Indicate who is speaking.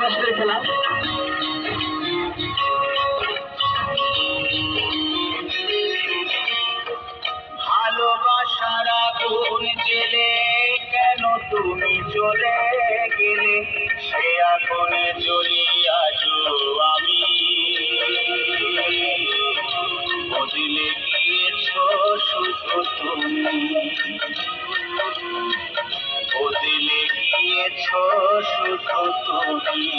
Speaker 1: প্রশ্নের খেলা। ভালোবাসার আগুন জেলে কেন তুমি চলে গেলে, সে আগুনে জ্বলি আজো আমি। বদলে গিয়েছ শুধু তুমি, বদলে গিয়েছ শুধু তুমি।